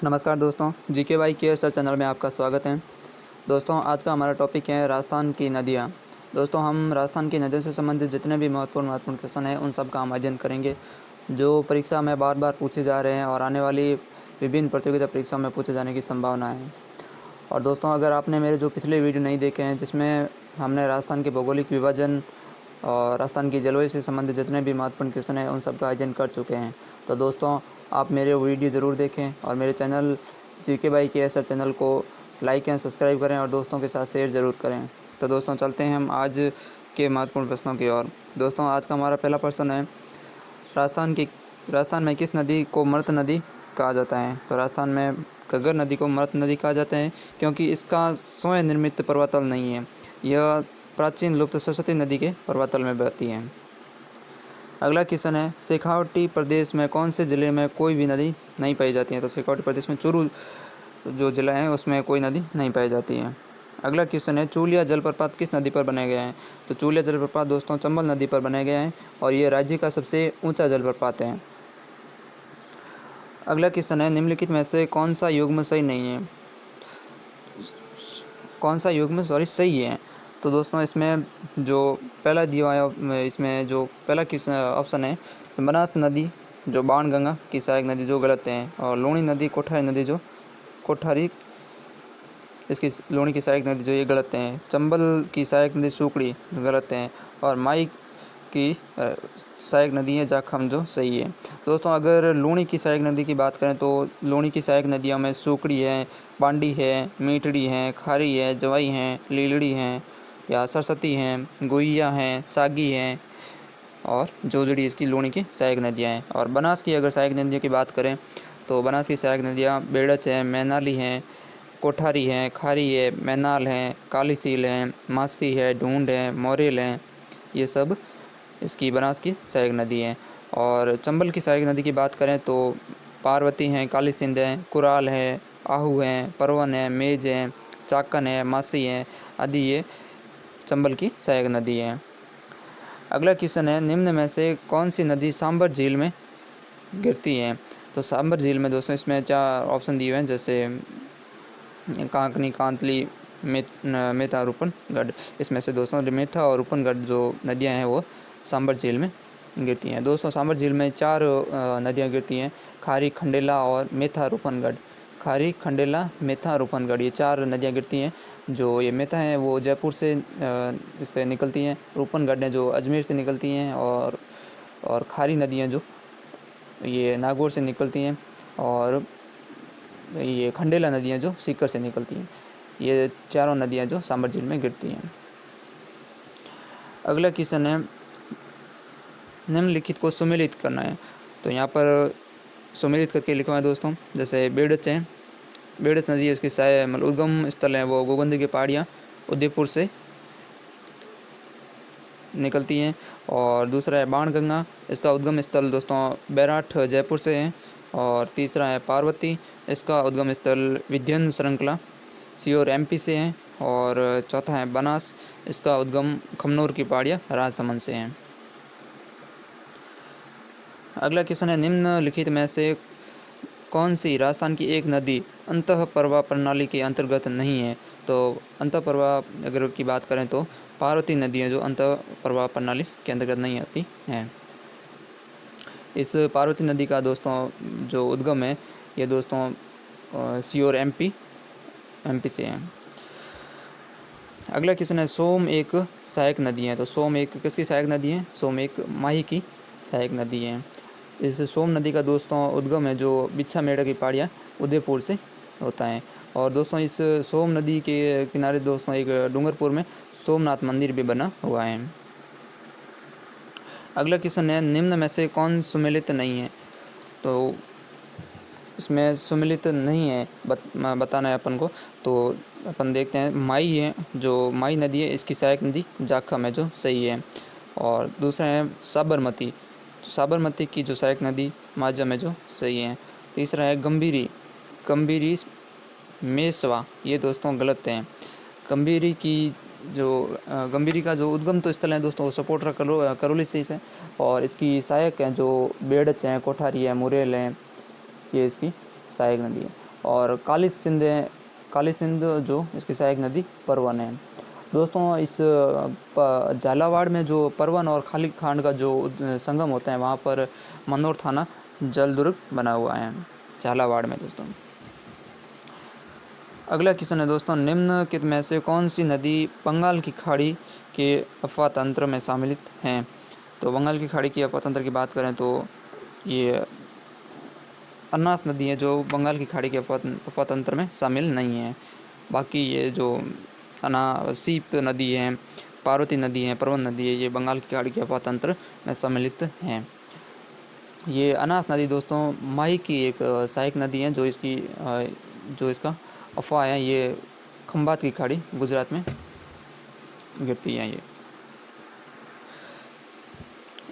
नमस्कार दोस्तों, GK by के सर चैनल में आपका स्वागत है। दोस्तों, आज का हमारा टॉपिक है राजस्थान की नदियाँ। दोस्तों, हम राजस्थान की नदियों से संबंधित जितने भी महत्वपूर्ण क्वेश्चन हैं उन सब का हम अध्ययन करेंगे, जो परीक्षा में बार बार पूछे जा रहे हैं और आने वाली विभिन्न प्रतियोगिता परीक्षाओं में पूछे जाने की संभावना है। और दोस्तों, अगर आपने मेरे जो पिछले वीडियो नहीं देखे हैं, जिसमें हमने राजस्थान के भौगोलिक विभाजन और राजस्थान की जलवायु से संबंधित जितने भी महत्वपूर्ण क्वेश्चन हैं उन सब का अध्ययन कर चुके हैं, तो दोस्तों आप मेरे वीडियो ज़रूर देखें और मेरे चैनल जीके बाई के सर चैनल को लाइक एंड सब्सक्राइब करें और दोस्तों के साथ शेयर ज़रूर करें। तो दोस्तों, चलते हैं हम आज के महत्वपूर्ण प्रश्नों की ओर। दोस्तों, आज का हमारा पहला प्रश्न है, राजस्थान में किस नदी को मृत नदी कहा जाता है? तो राजस्थान में घग्गर नदी को मृत नदी कहा जाता है क्योंकि इसका स्वयं निर्मित पर्वतल नहीं है। यह प्राचीन लुप्त सरस्वती नदी के पर्वतल में बहती है। अगला क्वेश्चन है, शेखावटी प्रदेश में कौन से ज़िले में कोई भी नदी नहीं पाई जाती है? तो शेखावटी प्रदेश में चूरू जो ज़िला है उसमें कोई नदी नहीं पाई जाती है। अगला क्वेश्चन है, चूलिया जलप्रपात किस नदी पर बनाया गया है? तो चूलिया जलप्रपात दोस्तों चंबल नदी पर बनाया गया है और ये राज्य का सबसे ऊंचा जलप्रपात है। अगला क्वेश्चन है, निम्नलिखित में से कौन सा युग्म सही नहीं है? सही है? तो दोस्तों, इसमें जो पहला दिया है, इसमें जो पहला क्वेश्चन ऑप्शन है, बनास नदी जो बाणगंगा की सहायक नदी जो गलत है, और लूणी नदी कोठारी नदी जो इसकी लूणी की सहायक नदी जो ये गलत हैं। चंबल की सहायक नदी सुकड़ी गलत हैं और माई की सहायक नदी है जाखम जो सही है। दोस्तों, अगर लूणी की सहायक नदी की बात करें तो लूणी की सहायक नदियों में सुकड़ी है, पांडी है, मीठड़ी है, खारी है, जवाई है, लीलड़ी है या सरस्वती हैं, गुइया हैं, सागी हैं और जोजड़ी इसकी लूणी की सहायक नदियाँ हैं। और बनास की अगर सहायक नदियों की बात करें तो बनास की सहायक नदियाँ बेड़च है, मैनाली हैं, कोठारी है, खारी है, मैनाल है, काली सील है, मासी है, ढूंढ है, मोरेल है, ये सब इसकी बनास की सहायक नदी है। और चंबल की सहायक नदी की बात करें तो पार्वती हैं, काली सिंध है, कुराल है, आहू है, परवन है, मेज है, चाकन है, मासी है आदि ये चंबल की सहायक नदी है। अगला क्वेश्चन है, निम्न में से कौन सी नदी सांबर झील में गिरती है? तो सांबर झील में दोस्तों इसमें 4 ऑप्शन दिए हुए हैं, जैसे कांकनी, कांतली, मेथा, रूपनगढ़। इसमें से दोस्तों मेथा और रूपनगढ़ जो नदियां हैं वो सांबर झील में गिरती हैं। दोस्तों, सांबर झील में 4 नदियां गिरती हैं, खारी, खंडेला और मेथा, रूपनगढ़। खारी, खंडेला, मेथा, रूपनगढ़ ये 4 नदियां गिरती हैं। जो ये मेथा है वो जयपुर से इस पर निकलती हैं, रूपनगढ़ है जो अजमेर से निकलती हैं और खारी नदियाँ जो ये नागौर से निकलती हैं और ये खंडेला नदियाँ जो सीकर से निकलती हैं। ये चारों नदियाँ जो सांबर झील में गिरती हैं। अगला क्वेश्चन है, निम्नलिखित को सुमेलित करना है। तो यहाँ पर सुमेलित करके लिखवा है दोस्तों, जैसे बेड़च है, बेड़च नदी है इसकी मतलब उद्गम स्थल है वो गोगंदी की पहाड़ियाँ उदयपुर से निकलती हैं। और दूसरा है बाणगंगा, इसका उद्गम स्थल दोस्तों बैराठ जयपुर से है। और तीसरा है पार्वती, इसका उद्गम स्थल विंध्य श्रृंखला सीहोर एमपी से है। और चौथा है बनास, इसका उद्गम खमनोर की पहाड़ियाँ राजसमंद से हैं। अगला क्वेश्चन है, निम्नलिखित में से कौन सी राजस्थान की एक नदी अंतः प्रवाह प्रणाली के अंतर्गत नहीं है? तो अंतः प्रवाह अगर की बात करें तो पार्वती नदी है जो अंतः प्रवाह प्रणाली के अंतर्गत नहीं आती है। इस पार्वती नदी का दोस्तों जो उद्गम है ये दोस्तों सीहोर एमपी से है। अगला क्वेश्चन है, सोम एक सहायक नदी है। तो सोम एक किसकी सहायक नदी है? सोम एक माही की सहायक नदी है। इस सोम नदी का दोस्तों उद्गम है जो बिच्छा मेड़ा की पहाड़ियाँ उदयपुर से होता है। और दोस्तों इस सोम नदी के किनारे दोस्तों एक डूंगरपुर में सोमनाथ मंदिर भी बना हुआ है। अगला क्वेश्चन है, निम्न में से कौन सुमेलित नहीं है? तो इसमें सुमेलित नहीं है बताना है अपन को। तो अपन देखते हैं, माई है जो माई नदी है इसकी सहायक नदी जाखम है जो सही है। और दूसरा है साबरमती, तो साबरमती की जो सहायक नदी माजम है जो सही है। तीसरा है गंभीरी मेसवा, ये दोस्तों गलत है। गंभीरी का जो उद्गम तो स्थल है दोस्तों वो सपोर्टरा करौली से है। और इसकी सहायक हैं जो बेड़च हैं, कोठारी है, मुरेल हैं, ये इसकी सहायक नदी है। और काली सिंध जो इसकी सहायक नदी परवन है। दोस्तों इस झालावाड़ में जो परवन और खाली खांड का जो संगम होता है वहाँ पर मनोर थाना जलदुर्ग बना हुआ है झालावाड़ में दोस्तों। अगला क्वेश्चन है दोस्तों, निम्नलिखित में से कौन सी नदी बंगाल की खाड़ी के अफवाह तंत्र में शामिल हैं? तो बंगाल की खाड़ी की अफवाह तंत्र की बात करें तो ये अन्नास नदी है जो बंगाल की खाड़ी के अफवाह तंत्र में शामिल नहीं है। बाकी ये जो सीप नदी है, पार्वती नदी है, परवन नदी है, ये बंगाल की खाड़ी के अफवाह तंत्र में सम्मिलित हैं। ये अनास नदी दोस्तों माही की एक सहायक नदी है जो इसका अफवाह है, ये खंभात की खाड़ी गुजरात में गिरती है ये।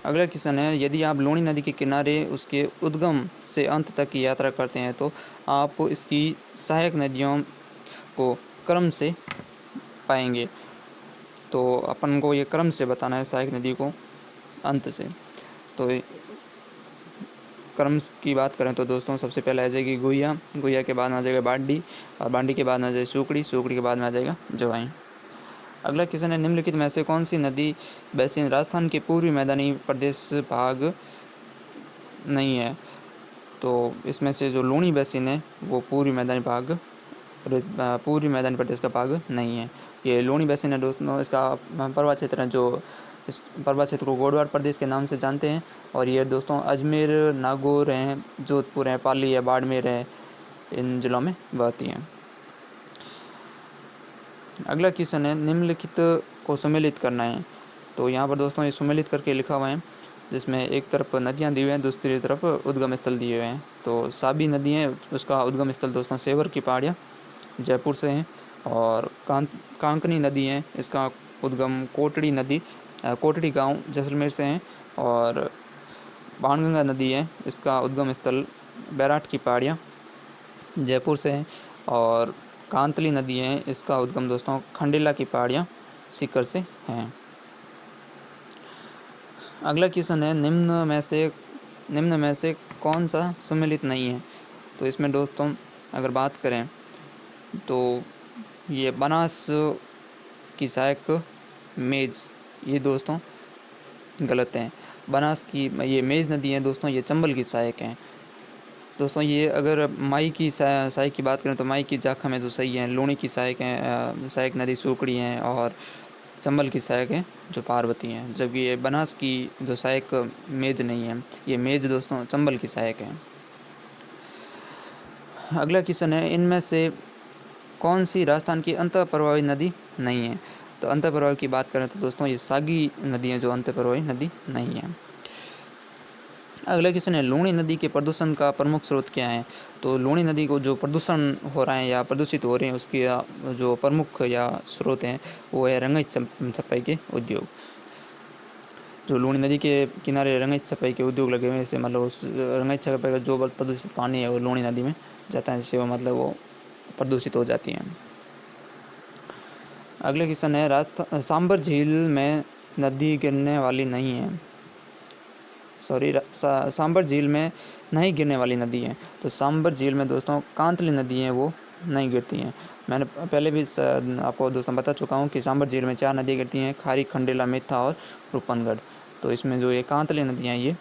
अगला क्वेश्चन है, यदि आप लूणी नदी के किनारे उसके उद्गम से अंत तक की यात्रा करते हैं तो आप इसकी सहायक नदियों को क्रम से पाएंगे। तो अपन को ये क्रम से बताना है सहायक नदी को अंत से। तो क्रम की बात करें तो दोस्तों सबसे पहले आ जाएगी गुहिया के बाद में आ जाएगा बांडी, और बांडी के बाद में आ जाएगी सुकड़ी के बाद में आ जाएगा जवाई। अगला क्वेश्चन है, निम्नलिखित में से कौन सी नदी बेसिन राजस्थान के पूर्वी मैदानी प्रदेश भाग नहीं है? तो इसमें से जो लूणी बेसिन है वो पूर्वी मैदानी प्रदेश का भाग नहीं है। ये लूणी बेसिन है दोस्तों, इसका प्रवाह क्षेत्र है जो इस प्रवाह क्षेत्र को गोडवाड़ प्रदेश के नाम से जानते हैं, और ये दोस्तों अजमेर, नागौर हैं, जोधपुर है, पाली है, बाड़मेर है, इन जिलों में बहती हैं। अगला क्वेश्चन है, निम्नलिखित को सम्मिलित करना है। तो यहाँ पर दोस्तों ये सम्मिलित करके लिखा हुआ है, जिसमें एक तरफ नदियाँ दी हुई हैं, दूसरी तरफ उद्गम स्थल दिए हुए हैं। तो साबी नदी है, उसका उद्गम स्थल दोस्तों सेवर की पहाड़ियाँ जयपुर से हैं, और कांकनी नदी है, इसका उद्गम कोटड़ी गांव जैसलमेर से हैं, और बाणगंगा नदी है, इसका उद्गम स्थल बैराट की पहाड़ियाँ जयपुर से हैं, और कांतली नदी है, इसका उद्गम दोस्तों खंडेला की पहाड़ियाँ सीकर से हैं। अगला क्वेश्चन है, निम्न में से कौन सा सम्मिलित नहीं है? तो इसमें दोस्तों अगर बात करें तो ये बनास की सहायक मेज, ये दोस्तों गलत हैं। बनास की ये मेज नदी है दोस्तों, ये चंबल की सहायक हैं। दोस्तों ये अगर माई की सहायक की बात करें तो माई की जाखा में जो सही है, लूणी की सहायक नदी सुकड़ी हैं, और चंबल की सहायक है जो पार्वती हैं, जबकि ये बनास की जो सहायक मेज नहीं है, ये मेज दोस्तों चंबल की सहायक है। अगला क्वेश्चन है, इनमें से कौन सी राजस्थान की अंतः प्रवाही नदी नहीं है? तो अंतः प्रवाही की बात करें तो दोस्तों ये सागी नदी है जो अंतः प्रवाही नदी नहीं है। अगला क्वेश्चन है, लूणी नदी के प्रदूषण का प्रमुख स्रोत क्या है? तो लूणी नदी को जो प्रदूषण हो रहा है या प्रदूषित हो रहे हैं उसके जो प्रमुख या स्रोत हैं वो है रंगाई छपाई के उद्योग। जो लूणी नदी के किनारे रंगाई छपाई के उद्योग लगे हुए हैं, इससे मतलब उस रंगाई छपाई का जो प्रदूषित पानी है वो लूणी नदी में जाता है, जिससे वो मतलब वो प्रदूषित हो जाती हैं। अगला क्वेश्चन है, सांबर झील में नदी गिरने वाली नहीं है। सांबर झील में नहीं गिरने वाली नदी है। तो सांबर झील में दोस्तों कांतली नदी है वो नहीं गिरती हैं। मैंने पहले भी आपको दोस्तों बता चुका हूँ कि सांबर झील में 4 नदियाँ गिरती हैं, खारी, खंडेला, मेथा और रूपनगढ़। तो इसमें जो ये कांतली नदियाँ ये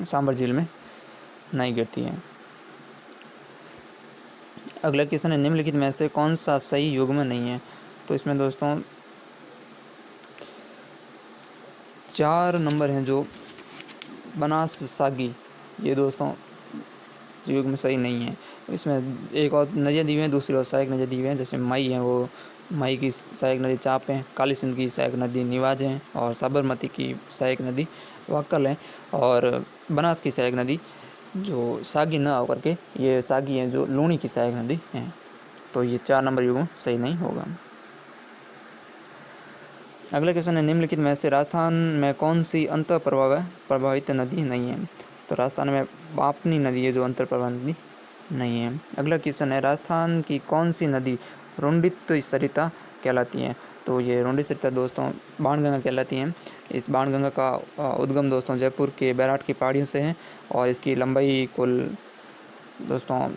सांबर झील में नहीं गिरती हैं। अगला क्वेश्चन है, निम्नलिखित में से कौन सा सही युग्म नहीं है? तो इसमें दोस्तों 4 नंबर हैं जो बनास सागी, ये दोस्तों युग्म सही नहीं है। इसमें एक और नदियाँ दी हुई हैं, दूसरी और सहायक नदियाँ दी हुई हैं, जैसे मई है वो मई की सहायक नदी चाप है, काली सिंध की सहायक नदी निवाज है, और साबरमती की सहायक नदी वाक्कल है, और बनास की सहायक नदी जो सागी न होकर के ये सागी है जो लूणी की सहायक नदी है। तो ये 4 नंबर युग्म सही नहीं होगा। अगला क्वेश्चन है, निम्नलिखित में से राजस्थान में कौन सी अंतः प्रवाहित नदी नहीं है? तो राजस्थान में बापनी नदी है जो अंतर प्रवाहित नदी नहीं है। अगला क्वेश्चन है, राजस्थान की कौन सी नदी रुंडित सरिता कहलाती है? तो ये रुंडित सरिता दोस्तों बाणगंगा कहलाती हैं। इस बाणगंगा का उद्गम दोस्तों जयपुर के बैराट की पहाड़ियों से है, और इसकी लंबाई कुल दोस्तों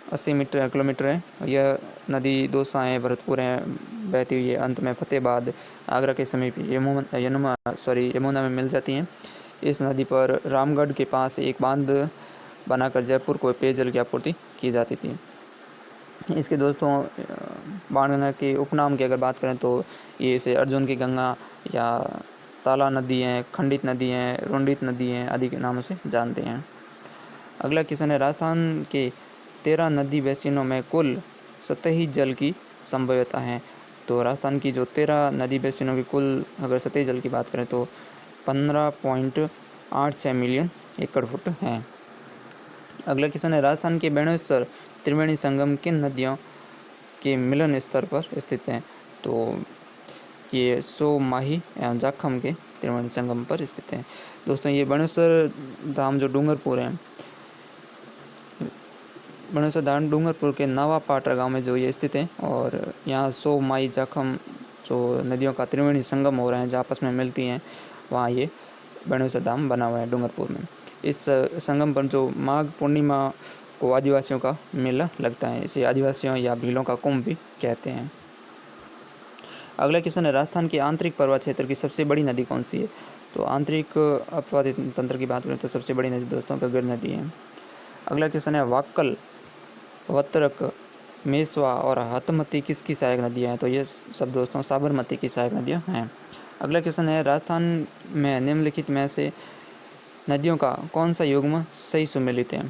80 किलोमीटर है। यह नदी दो साएँ भरतपुर हैं बहती हुई है, अंत में फतेहाबाद आगरा के समीप यमुना में मिल जाती हैं। इस नदी पर रामगढ़ के पास एक बांध बनाकर जयपुर को पेयजल की आपूर्ति की जाती थी। इसके दोस्तों बाणगंगा के उपनाम की अगर बात करें तो ये इसे अर्जुन की गंगा या ताला नदी हैं, खंडित नदी हैं, रुंडित नदी हैं आदि के नामों से जानते हैं। अगला क्वेश्चन है, राजस्थान के 13 नदी बेसिनों में कुल सतही जल की संभाव्यता है। तो राजस्थान की जो 13 नदी बेसिनों की कुल अगर सतही जल की बात करें तो 15.86 मिलियन एकड़ फुट हैं। अगला क्वेश्चन है, राजस्थान के बेणेश्वर त्रिवेणी संगम किन नदियों के मिलन स्तर पर स्थित है। तो ये सो माही एवं जाखम के त्रिवेणी संगम पर स्थित है। दोस्तों ये बेणेश्वर धाम जो डूंगरपुर है, बेणेश्वर धाम डूंगरपुर के नावापाटरा गांव में जो ये स्थित है और यहाँ सो माई जाखम जो नदियों का त्रिवेणी संगम हो रहा है जो आपस में मिलती हैं, वहाँ ये बेणेश्वर धाम बना हुआ है डूंगरपुर में। इस संगम पर जो माघ पूर्णिमा को आदिवासियों का मेला लगता है, इसे आदिवासियों या भीलों का कुंभ भी कहते हैं। अगला क्वेश्चन है, राजस्थान के आंतरिक पर्वत क्षेत्र की सबसे बड़ी नदी कौन सी है। तो आंतरिक अपवादित तंत्र की बात करें तो सबसे बड़ी नदी दोस्तों घग्गर नदी है। अगला क्वेश्चन है, वाक्कल, वत्रक, मेसवा और हतमती किसकी सहायक नदियाँ हैं। तो ये सब दोस्तों साबरमती की सहायक नदियाँ हैं। अगला क्वेश्चन है, राजस्थान में निम्नलिखित में से नदियों का कौन सा युग्म सही सुमेलित है।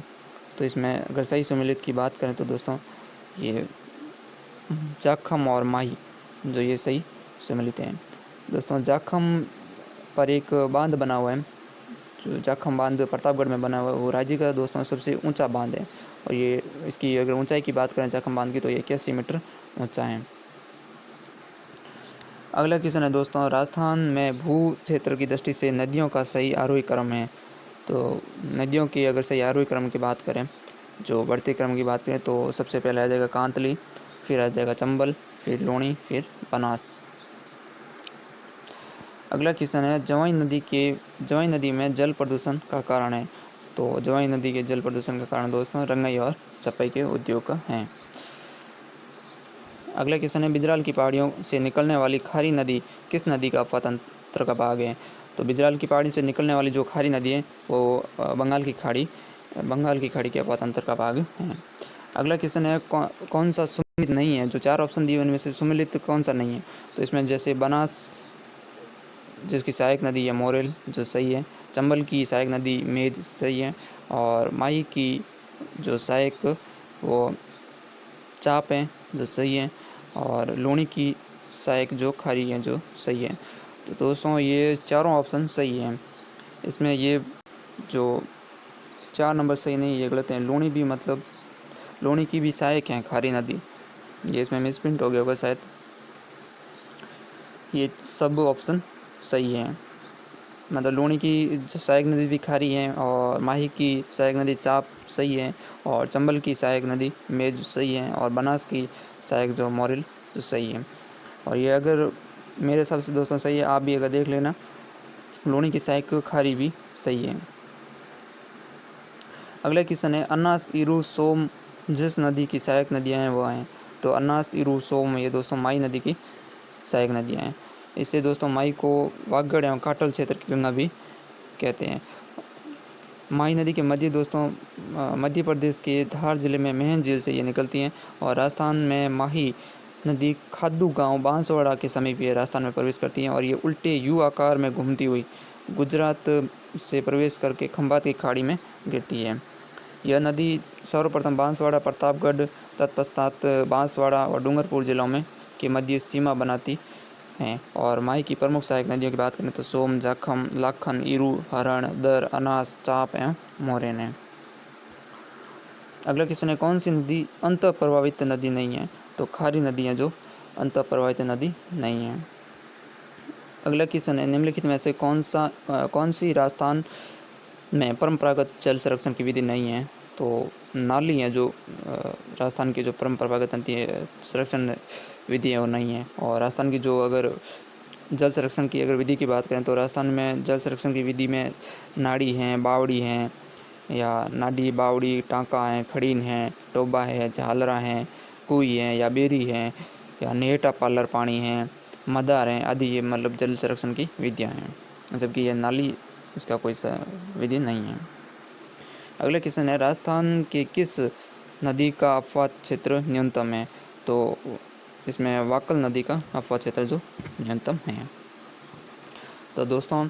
तो इसमें अगर सही सुमेलित की बात करें तो दोस्तों ये जाखम और माही जो ये सही सुमेलित हैं। दोस्तों जाखम पर एक बांध बना हुआ है, जो जाखम बांध प्रतापगढ़ में बना हुआ है, वो राज्य का दोस्तों सबसे ऊंचा बांध है और ये इसकी अगर ऊंचाई की बात करें जाखम बांध की तो ये 81 मीटर ऊंचा है। अगला क्वेश्चन है दोस्तों, राजस्थान में भू क्षेत्र की दृष्टि से नदियों का सही आरोही क्रम है। तो नदियों की अगर सही आरोही क्रम की बात करें, जो बढ़ते क्रम की बात करें तो सबसे पहले आ जाएगा कांतली, फिर आ जाएगा चंबल, फिर लूणी, फिर बनास। अगला क्वेश्चन है, जवाई नदी में जल प्रदूषण का कारण है। तो जवाई नदी के जल प्रदूषण का कारण दोस्तों रंगाई और छपाई के उद्योग हैं। अगला क्वेश्चन है, बिजराल की पहाड़ियों से निकलने वाली खारी नदी किस नदी का अपतंत्र का भाग है। तो बिजराल की पहाड़ी से निकलने वाली जो खारी नदी है वो बंगाल की खाड़ी के अपतंत्र का भाग है। अगला क्वेश्चन है, कौन सा सुमेलित नहीं है। जो 4 ऑप्शन दिए उनमें से सुमेलित कौन सा नहीं है। तो इसमें जैसे बनास जिसकी सहायक नदी है मोरेल जो सही है, चंबल की सहायक नदी मेज सही है और माही की जो सहायक वो चाप है जो सही है और लूणी की सहायक जो खारी है जो सही है। तो दोस्तों ये चारों ऑप्शन सही हैं। इसमें ये जो 4 नंबर सही नहीं, ये गलत हैं। लूणी भी मतलब लूणी की भी सहायक है खारी नदी, ये इसमें मिसप्रिंट हो गया होगा शायद। ये सब ऑप्शन सही है, मतलब लूणी की सहायक नदी भी खारी है और माही की सहायक नदी चाप सही है और चंबल की सहायक नदी मेज सही है और बनास की सहायक जो मोरिल जो सही है। और ये अगर मेरे हिसाब से दोस्तों सही है, आप भी अगर देख लेना, लूणी की सहायक खारी भी सही है। अगला क्वेश्चन है, अन्नास, इरू, सोम जिस नदी की सहायक नदियाँ हैं वो हैं। तो अन्नास, इरू, सोम ये दोस्तों माई नदी की सहायक नदियाँ हैं। इससे दोस्तों माई को वागड़ एवं काटल क्षेत्र की गंगा भी कहते हैं। माही नदी के मध्य दोस्तों मध्य प्रदेश के धार जिले में मेहन झील से ये निकलती हैं और राजस्थान में माही नदी खादू गांव बांसवाड़ा के समीप ये राजस्थान में प्रवेश करती हैं और ये उल्टे यू आकार में घूमती हुई गुजरात से प्रवेश करके खंभात की खाड़ी में गिरती है। यह नदी सर्वप्रथम बांसवाड़ा, प्रतापगढ़, तत्पश्चात बांसवाड़ा और डूंगरपुर जिलों में के मध्य सीमा बनाती हैं। और माही की प्रमुख सहायक नदियों की बात करें तो सोम, जाखम, लाखन, इरू, हरण, दर, अनास, चाप एवं मोरेन है। अगला क्वेश्चन है, कौन सी नदी अंत प्रभावित नदी नहीं है। तो खारी नदियाँ जो अंत प्रभावित नदी नहीं है। अगला क्वेश्चन है, निम्नलिखित में से कौन सी राजस्थान में परंपरागत जल संरक्षण की विधि नहीं है। तो नाली है जो राजस्थान की जो परंपरागत नदी है संरक्षण विधि है वो नहीं है। और राजस्थान की जो अगर जल संरक्षण की अगर विधि की बात करें तो राजस्थान में जल संरक्षण की विधि में नाड़ी हैं, बावड़ी हैं, या नाडी, बावड़ी, टाँका है, खड़ीन है, टोबा है, झालरा है, कुई है या बेरी है या नेटा पालर पानी है, मदार हैं आदि ये मतलब जल संरक्षण की विधियाँ हैं, जबकि यह नाली इसका कोई विधि नहीं है। अगला क्वेश्चन है, राजस्थान के किस नदी का अपवाद क्षेत्र न्यूनतम है? तो इसमें वाकल नदी का अपवाद क्षेत्र जो न्यूनतम है। तो दोस्तों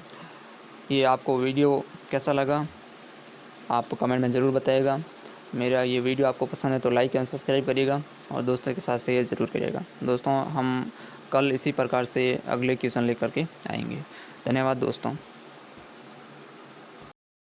ये आपको वीडियो कैसा लगा आप कमेंट में ज़रूर बताइएगा। मेरा ये वीडियो आपको पसंद है तो लाइक एवं सब्सक्राइब करिएगा और दोस्तों के साथ शेयर ज़रूर करिएगा। दोस्तों हम कल इसी प्रकार से अगले क्वेश्चन लेकर के आएंगे। धन्यवाद दोस्तों।